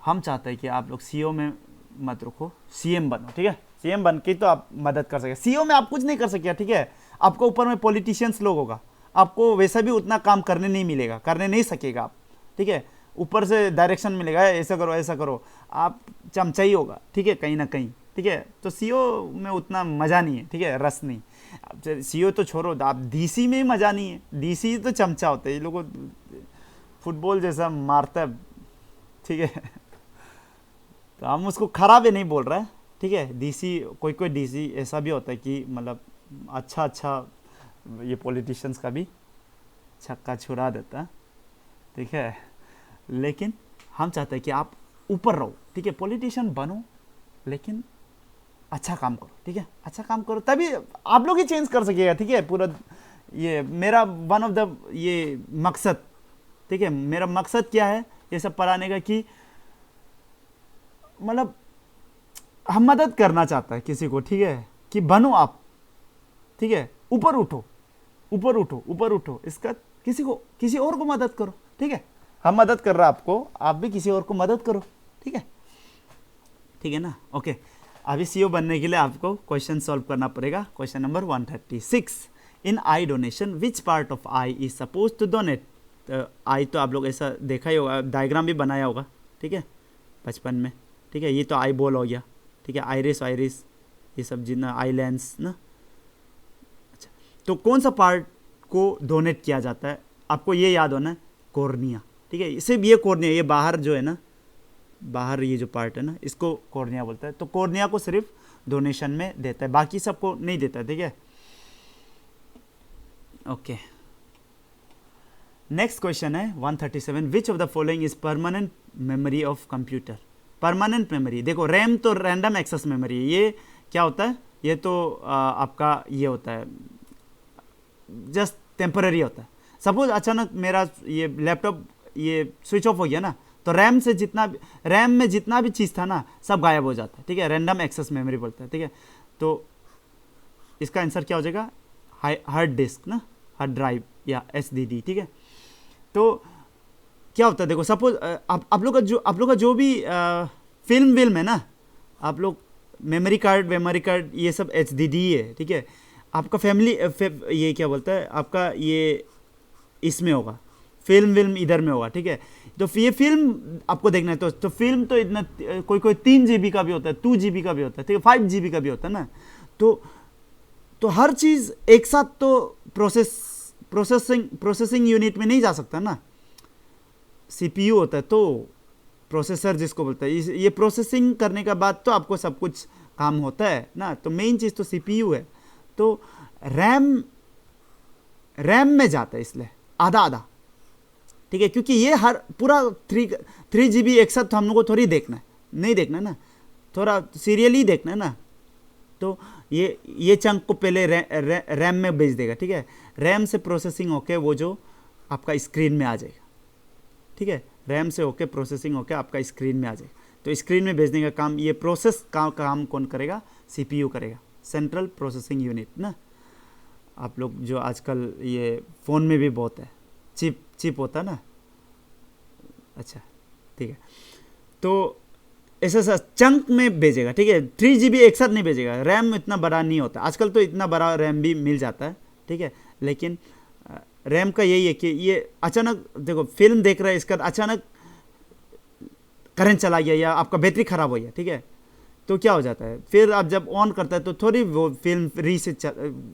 हम चाहते हैं कि आप लोग CEO में मत रखो, CM बनो, ठीक है। CM बन के तो आप मदद कर सके। CEO में आप कुछ नहीं कर सके, ठीक है। आपको ऊपर में पॉलिटिशियंस लोग होगा, आपको वैसा भी उतना काम करने नहीं मिलेगा, करने नहीं सकेगा आप, ठीक है। ऊपर से डायरेक्शन मिलेगा, ऐसा करो, आप चमचा ही होगा, ठीक है, कहीं ना कहीं, ठीक है। तो सीओ में उतना मज़ा नहीं है, ठीक है, रस नहीं। सीओ तो छोड़ो, आप डीसी में ही मज़ा नहीं है, डीसी तो चमचा होता है, ये लोगों फुटबॉल जैसा मारता है, ठीक है। तो हम उसको खराब ही नहीं बोल रहे हैं, ठीक है। डीसी, कोई डीसी ऐसा भी होता है कि मतलब अच्छा ये पॉलिटिशियंस का भी छक्का छुड़ा देता है, ठीक है। लेकिन हम चाहते हैं कि आप ऊपर रहो, ठीक है, पॉलिटिशियन बनो लेकिन अच्छा काम करो, ठीक है, अच्छा काम करो, तभी आप लोग ही चेंज कर सकिएगा, ठीक है। पूरा ये मेरा वन ऑफ द ये मकसद, ठीक है, मेरा मकसद क्या है ये सब पढ़ाने का, कि मतलब हम मदद करना चाहता है किसी को, ठीक है, कि बनो आप, ठीक है, ऊपर उठो, इसका किसी और को मदद करो, ठीक है। हम मदद कर रहे हैं आपको, आप भी किसी और को मदद करो, ठीक है ना। ओके, अभी सीईओ बनने के लिए आपको क्वेश्चन सॉल्व करना पड़ेगा। Question number 136, in eye donation which part of eye is suppose to donate. Eye तो आप लोग ऐसा देखा ही होगा, डायग्राम भी बनाया होगा, ठीक है, बचपन में, ठीक है। ये तो आई बॉल हो गया, ठीक है, आइरिस ये सब जितना आई लेंस ना। अच्छा, तो कौन सा पार्ट को डोनेट किया जाता है, आपको ये याद होना है, कॉर्निया, ठीक है। सिर्फ ये कॉर्निया, ये बाहर जो है ना, बाहर ये जो पार्ट है ना, इसको कॉर्निया बोलता है। तो कॉर्निया को सिर्फ डोनेशन में देता है, बाकी सबको नहीं देता, ठीक है। ओके, नेक्स्ट क्वेश्चन है 137, विच of the following is permanent memory of computer. Permanent memory, देखो रैम तो रैंडम एक्सेस मेमोरी है, ये क्या होता है, ये तो आपका ये होता है जस्ट टेम्पररी होता है। सपोज अचानक मेरा ये लैपटॉप ये स्विच ऑफ हो गया ना, तो रैम में जितना भी चीज़ था ना सब गायब हो जाता है, ठीक है, रैंडम एक्सेस मेमोरी बोलता है, ठीक है। तो इसका आंसर क्या हो जाएगा, हार्ड डिस्क ना, हार्ड ड्राइव या एसडीडी, ठीक है। तो क्या होता है, देखो सपोज आप लोग का जो भी फिल्म है ना, आप लोग मेमोरी कार्ड ये सब एचडीडी है, ठीक है। आपका फैमिली ये क्या बोलता है, आपका ये इसमें होगा, फिल्म इधर में होगा, ठीक है। तो ये फिल्म आपको देखना है, तो फिल्म तो इतना कोई 3 GB का भी होता है, 2 GB का भी होता है, ठीक है, 5 GB का भी होता है ना। तो हर चीज़ एक साथ तो प्रोसेसिंग यूनिट में नहीं जा सकता ना, सीपीयू होता है, तो प्रोसेसर जिसको बोलता है, ये प्रोसेसिंग करने के बाद तो आपको सब कुछ काम होता है ना। तो मेन चीज़ तो सीपीयू है, तो रैम में जाता है, इसलिए आधा, ठीक है, क्योंकि ये हर पूरा 3 GB एक साथ तो हम लोग को थोड़ी नहीं देखना ना, थोड़ा सीरियली देखना है ना। तो ये चंक को पहले रैम में भेज देगा, ठीक है, रैम से प्रोसेसिंग होके वो जो आपका स्क्रीन में आ जाएगा, ठीक है, रैम से होके प्रोसेसिंग होके आपका स्क्रीन में आ जाएगा। तो स्क्रीन में भेजने का काम, ये प्रोसेस का काम कौन करेगा, सीपीयू करेगा, सेंट्रल प्रोसेसिंग यूनिट ना। आप लोग जो आजकल ये फ़ोन में भी बहुत है, चिप होता है ना। अच्छा, ठीक है, तो ऐसा चंक में भेजेगा, ठीक है, 3 GB एक साथ नहीं भेजेगा, रैम इतना बड़ा नहीं होता, आजकल तो इतना बड़ा रैम भी मिल जाता है, ठीक है। लेकिन रैम का यही है कि ये अचानक देखो फिल्म देख रहा है, इसका अचानक करंट चला गया या आपका बैटरी ख़राब हो गया, ठीक है, तो क्या हो जाता है, फिर आप जब ऑन करता है तो थोड़ी वो फिल्म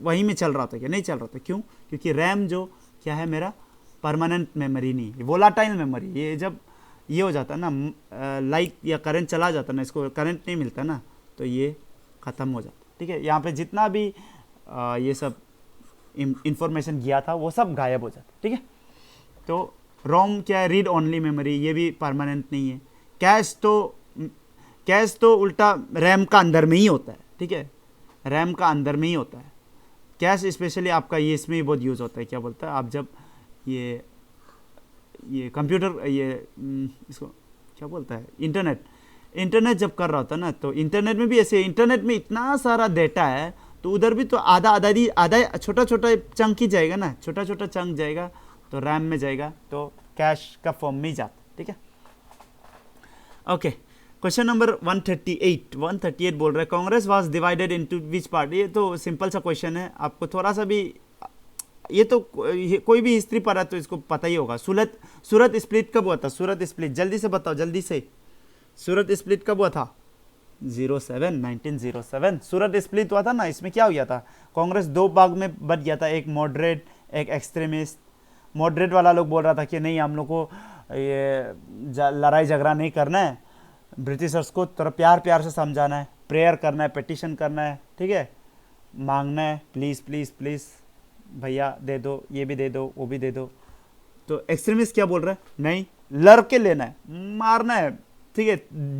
वहीं में चल रहा था, क्या नहीं चल रहा था, क्यों, क्योंकि रैम जो क्या है मेरा परमानेंट मेमोरी नहीं, वोलाटाइल मेमोरी। ये जब ये हो जाता है ना, लाइट या करंट चला जाता है ना, इसको करंट नहीं मिलता ना, तो ये ख़त्म हो जाता, ठीक है। यहाँ पे जितना भी ये सब इंफॉर्मेशन गया था वो सब गायब हो जाता, ठीक है। तो रोम क्या है, रीड ओनली मेमोरी, ये भी परमानेंट नहीं है। कैश तो उल्टा रैम का अंदर में ही होता है, ठीक है, रैम का अंदर में ही होता है। कैश स्पेशली आपका ये इसमें भी बहुत यूज़ होता है, क्या बोलता है, आप जब ये कंप्यूटर इसको क्या बोलता है, इंटरनेट जब कर रहा होता है ना, तो इंटरनेट में भी ऐसे, इंटरनेट में इतना सारा डेटा है, तो उधर भी तो आधा छोटा चंक ही जाएगा ना, छोटा चंक जाएगा तो रैम में जाएगा, तो कैश का फॉर्म में ही जाता, ठीक है। ओके, क्वेश्चन नंबर 138 बोल रहा है, Congress was divided into which part. ये तो सिंपल सा क्वेश्चन है, आपको थोड़ा सा भी ये तो कोई भी हिस्ट्री पढ़ा है तो इसको पता ही होगा। सूरत स्प्लिट कब हुआ था? सूरत स्प्लिट जल्दी से बताओ, जल्दी से। सूरत स्प्लिट कब हुआ था? 1907 सूरत स्प्लिट हुआ था ना। इसमें क्या हो गया था? कांग्रेस दो भाग में बट गया था, एक मॉडरेट एक एक्सट्रीमिस्ट। मॉडरेट वाला लोग बोल रहा था कि नहीं, हम लोग को ये लड़ाई झगड़ा नहीं करना है, ब्रिटिशर्स को थोड़ा प्यार प्यार से समझाना है, प्रेयर करना है, पिटिशन करना है, ठीक है, मांगना है, प्लीज़ प्लीज़ प्लीज़ भैया दे दो, ये भी दे दो, वो भी दे दो। तो एक्सट्रीमिस्ट क्या बोल रहे हैं? नहीं, लड़ के लेना है, मारना है, ठीक है,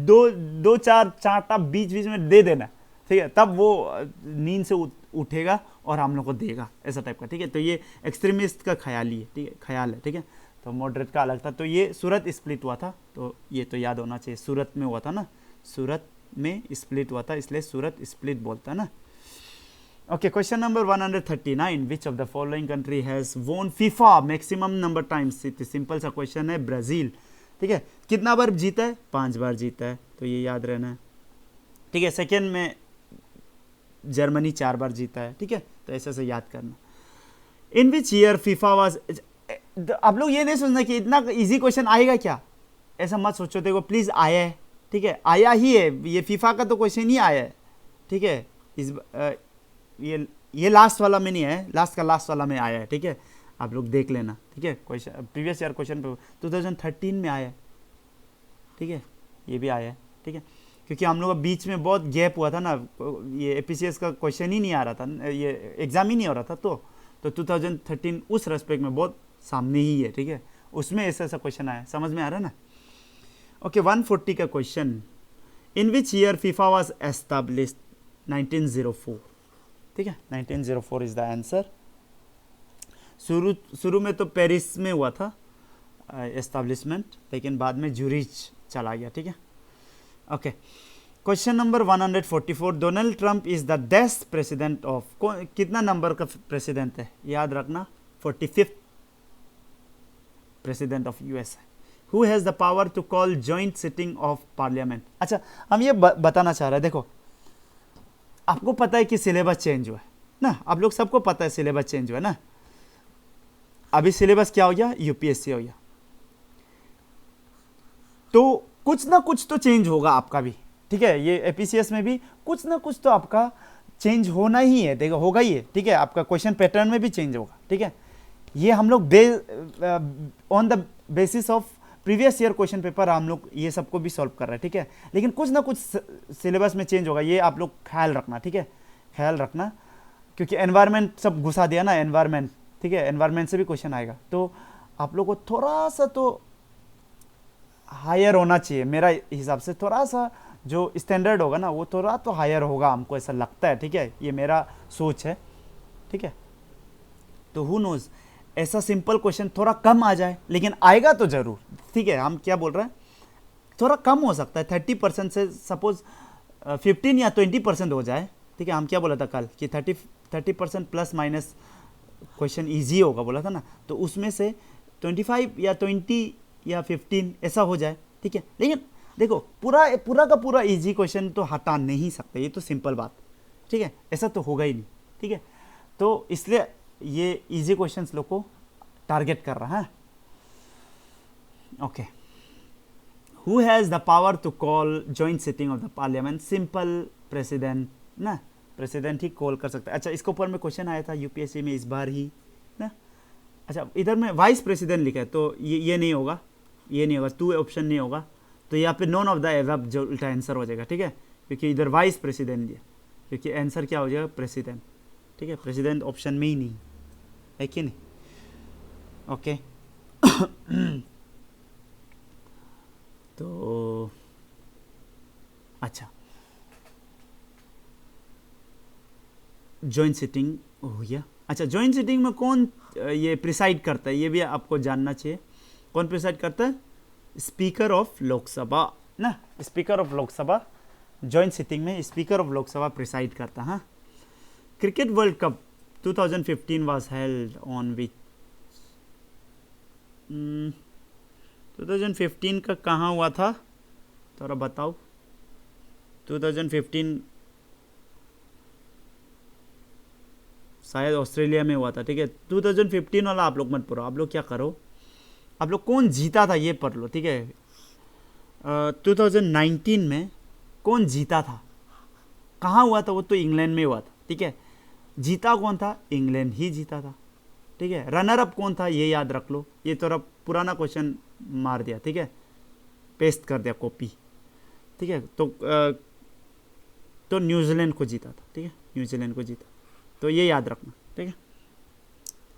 दो चार चांटा बीच बीच में दे देना, ठीक है, तब वो नींद से उठेगा और हम लोग को देगा, ऐसा टाइप का, ठीक है। तो ये एक्सट्रीमिस्ट का ख्याल ही है, ठीक है, ख्याल है, ठीक है। तो मॉडरेट का अलग था। तो ये सूरत स्प्लिट हुआ था, तो ये तो याद होना चाहिए, सूरत में हुआ था ना, सूरत में स्प्लिट हुआ था, इसलिए सूरत स्प्लिट बोलता है ना। Okay, question number 139, which of the following country has वोन FIFA maximum number times? Simple सा क्वेश्चन है, ब्राजील, ठीक है। कितना बार जीता है? 5 बार जीता है, तो ये याद रहना है, ठीक है। सेकेंड में जर्मनी 4 बार जीता है, ठीक है, तो ऐसे से याद करना। इन विच ईयर फीफा वाज, आप लोग ये नहीं सोचना कि इतना इजी क्वेश्चन आएगा क्या, ऐसा मत सोचो, देखो प्लीज आया है, ठीक है, आया ही है, ये फीफा का तो क्वेश्चन ही आया है, ठीक है। इस ये लास्ट वाला में नहीं है, लास्ट का लास्ट वाला में आया है, ठीक है, आप लोग देख लेना, ठीक है। क्वेश्चन प्रीवियस ईयर क्वेश्चन 2013 में आया है, ठीक है, ये भी आया है, ठीक है, क्योंकि हम लोग का बीच में बहुत गैप हुआ था ना, ये एपीसीएस का क्वेश्चन ही नहीं आ रहा था, ये एग्जाम ही नहीं हो रहा था, तो 2013 उस रेस्पेक्ट में बहुत सामने ही है, ठीक है, उसमें ऐसा ऐसा क्वेश्चन आया, समझ में आ रहा है ना। ओके, 140 का question, in which year FIFA was established? 1904, ठीक है, 1904 इज द आंसर। शुरू में तो पेरिस में हुआ था एस्टैब्लिशमेंट, लेकिन बाद में ज्यूरिच चला गया, ठीक है। Okay, question number 144, Donald Trump is the dash president of, कितना नंबर का प्रेसिडेंट है? याद रखना, 45th president of US. Who has the power to call joint sitting of parliament? अच्छा, हम ये बताना चाह रहे हैं, देखो आपको पता है कि सिलेबस चेंज हुआ है ना, आप लोग सबको पता है सिलेबस चेंज हुआ है ना। अभी सिलेबस क्या हो गया? यूपीएससी हो गया, तो कुछ ना कुछ तो चेंज होगा आपका भी, ठीक है। ये एपीसीएस में भी कुछ ना कुछ तो आपका चेंज होना ही है, देखो होगा ही है, ठीक है। आपका क्वेश्चन पैटर्न में भी चेंज होगा, ठीक है। ये हम लोग on the basis of previous year question paper हम लोग ये सबको भी सॉल्व कर रहे हैं, ठीक है। लेकिन कुछ ना कुछ सिलेबस में चेंज होगा, ये आप लोग ख्याल रखना, ठीक है, ख्याल रखना, क्योंकि एनवायरनमेंट सब घुसा दिया ना, एनवायरनमेंट, ठीक है, एनवायरनमेंट से भी क्वेश्चन आएगा, तो आप लोग को थोड़ा सा तो हायर होना चाहिए, मेरा हिसाब से थोड़ा सा जो स्टैंडर्ड होगा ना वो थोड़ा तो हायर होगा, हमको ऐसा लगता है, ठीक है, ये मेरा सोच है, ठीक है। तो हु नोज, ऐसा सिंपल क्वेश्चन थोड़ा कम आ जाए, लेकिन आएगा तो जरूर, ठीक है। हम क्या बोल रहे हैं, थोड़ा कम हो सकता है, 30% से सपोज 15 या 20% हो जाए, ठीक है। हम क्या बोला था कल कि 30% प्लस माइनस क्वेश्चन ईजी होगा बोला था ना, तो उसमें से 25 या 20 या 15 ऐसा हो जाए, ठीक है। लेकिन देखो पूरा का पूरा इजी क्वेश्चन तो हटा नहीं सकते, ये तो सिंपल बात, ठीक है, ऐसा तो होगा ही नहीं, ठीक है। तो इसलिए ये इजी क्वेश्चंस लोग को टारगेट कर रहा है। Okay, who has the power to call joint sitting of the parliament? Simple, president ना, प्रेसिडेंट ही कॉल कर सकता है। अच्छा, इसके ऊपर में क्वेश्चन आया था यूपीएससी में इस बार ही ना। अच्छा, इधर में वाइस प्रेसिडेंट लिखा है, तो ये नहीं होगा, ये नहीं होगा, 2 ऑप्शन नहीं होगा, तो यहाँ पे नॉन ऑफ द एबव जो उल्टा आंसर हो जाएगा, ठीक है, क्योंकि इधर वाइस प्रेसिडेंट दिया, क्योंकि आंसर क्या हो जाएगा? प्रेसिडेंट, ठीक है, प्रेसिडेंट ऑप्शन में ही नहीं है कि नहीं। ओके तो अच्छा, जॉइंट सिटिंग हो गया। अच्छा, जॉइंट सिटिंग में कौन ये प्रिसाइड करता है, ये भी आपको जानना चाहिए, कौन प्रिसाइड करता है? स्पीकर ऑफ लोकसभा ना, speaker of Lok Sabha joint sitting में स्पीकर ऑफ लोकसभा प्रिसाइड करता है। हाँ, cricket world cup 2015 was held on which? 2015 का कहाँ हुआ था, थोड़ा बताओ। 2015 शायद ऑस्ट्रेलिया में हुआ था, ठीक है। 2015 वाला आप लोग मत पढ़ो, आप लोग क्या करो, आप लोग कौन जीता था ये पढ़ लो, ठीक है। 2019 में कौन जीता था, कहाँ हुआ था, वो तो इंग्लैंड में हुआ था, ठीक है। जीता कौन था, इंग्लैंड ही जीता था, ठीक है। रनर अप कौन था ये याद रख लो, ये थोड़ा पुराना क्वेश्चन मार दिया, ठीक है, पेस्ट कर दिया कॉपी, ठीक है। तो न्यूजीलैंड को जीता था, ठीक है, न्यूजीलैंड को जीता, तो ये याद रखना, ठीक है।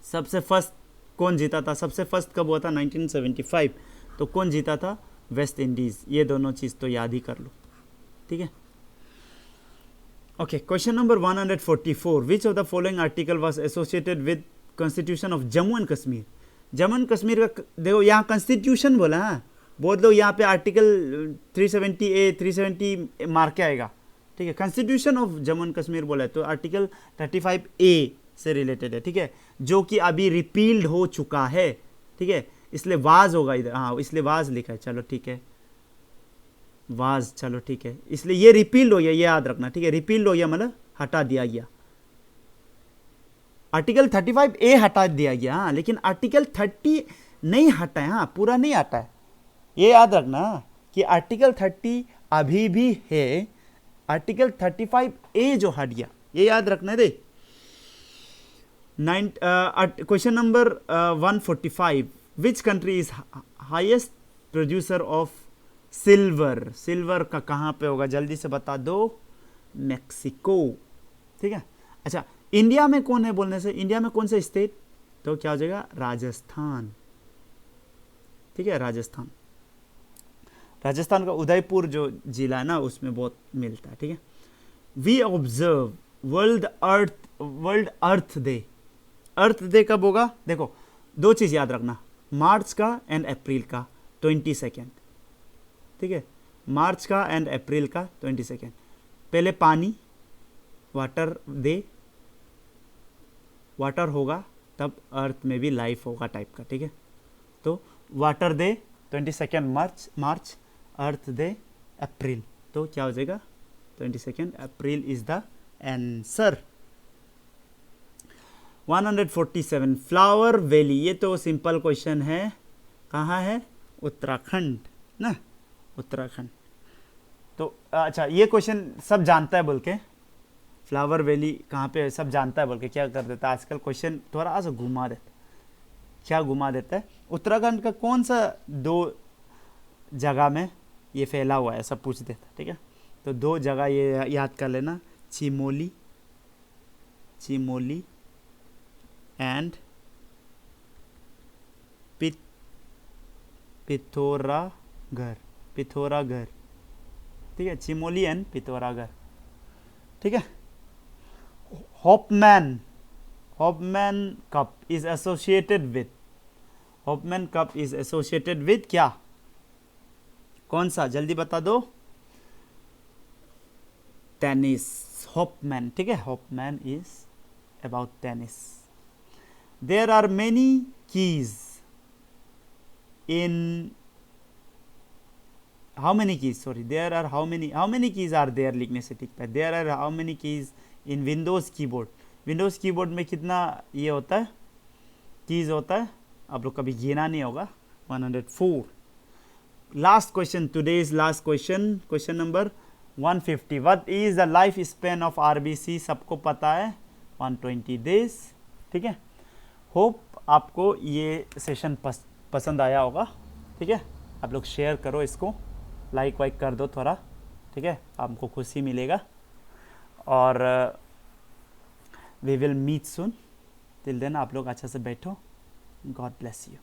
सबसे फर्स्ट कौन जीता था, सबसे फर्स्ट कब हुआ था, 1975, तो कौन जीता था, वेस्ट इंडीज़। ये दोनों चीज़ तो याद ही कर लो, ठीक है। Okay, question number 144, which of the following article was associated with constitution of Jammu and Kashmir. Jammu and Kashmir का देखो यहाँ कॉन्स्टिट्यूशन बोला है, बहुत लोग यहाँ पे आर्टिकल 370A 370 मार के आएगा, ठीक है। Constitution of Jammu and Kashmir बोला है तो आर्टिकल 35A से रिलेटेड है, ठीक है, जो कि अभी रिपील्ड हो चुका है, ठीक है, इसलिए वाज होगा इधर, हाँ इसलिए वाज लिखा है, चलो ठीक है, वाज, चलो ठीक है, इसलिए ये रिपील्ड हो गया, ये याद रखना, ठीक है। रिपील्ड हो गया मतलब हटा दिया गया, आर्टिकल 35A हटा दिया गया, हाँ, लेकिन आर्टिकल 30 नहीं हटा है, हाँ पूरा नहीं हटा है, ये याद रखना कि आर्टिकल 30 अभी भी है, आर्टिकल 35A जो हट गया, ये याद रखना दे। Question number 145, which country is highest producer of silver. Silver का कहाँ पे होगा, जल्दी से बता दो, मैक्सिको, ठीक है। अच्छा, इंडिया में कौन है, बोलने से इंडिया में कौन सा स्टेट, तो क्या हो जाएगा, राजस्थान, ठीक है, राजस्थान। राजस्थान का उदयपुर जो जिला है ना, उसमें बहुत मिलता है, ठीक है। We observe world earth day. Earth day कब होगा, देखो दो चीज़ याद रखना, मार्च का एंड अप्रैल का 22, ठीक है, मार्च का एंड अप्रैल का 22। पहले पानी, वाटर डे, वाटर होगा तब अर्थ में भी लाइफ होगा टाइप का, ठीक है। तो वाटर डे 22 मार्च, अर्थ डे अप्रैल, तो क्या हो जाएगा 22 April is the answer. 147, flower valley, ये तो सिंपल क्वेश्चन है, कहाँ है, उत्तराखंड ना, उत्तराखंड। तो अच्छा, ये क्वेश्चन सब जानता है बोल के, फ्लावर वैली कहाँ पे सब जानता है बोल के क्या कर देता है आजकल, क्वेश्चन थोड़ा सा घुमा देता, क्या घुमा देता है, उत्तराखंड का कौन सा 2 जगह में ये फैला हुआ है, सब पूछ देता, ठीक है। तो 2 जगह ये याद कर लेना, चिमोली एंड पिथौरागढ़, ठीक है, चिमोली एंड पिथौरागढ़, ठीक है। हॉपमैन कप इज एसोसिएटेड विद क्या, कौन सा, जल्दी बता दो, टेनिस, हॉपमैन, ठीक है, Hopman is about tennis. There are many keys in how many keys are there लिखने से ठीक है, there are how many keys in Windows keyboard में कितना ये होता है, कीज होता है, आप लोग कभी गिना नहीं होगा। 104, last question, today's last question number 150, what is the life span of RBC, सबको पता है 120 डेज, ठीक है। होप आपको ये सेशन पसंद आया होगा, ठीक है। आप लोग शेयर करो इसको, लाइक वाइक कर दो थोड़ा, ठीक है, आपको खुशी मिलेगा, और we will meet soon, till then आप लोग अच्छा से बैठो, गॉड ब्लेस यू।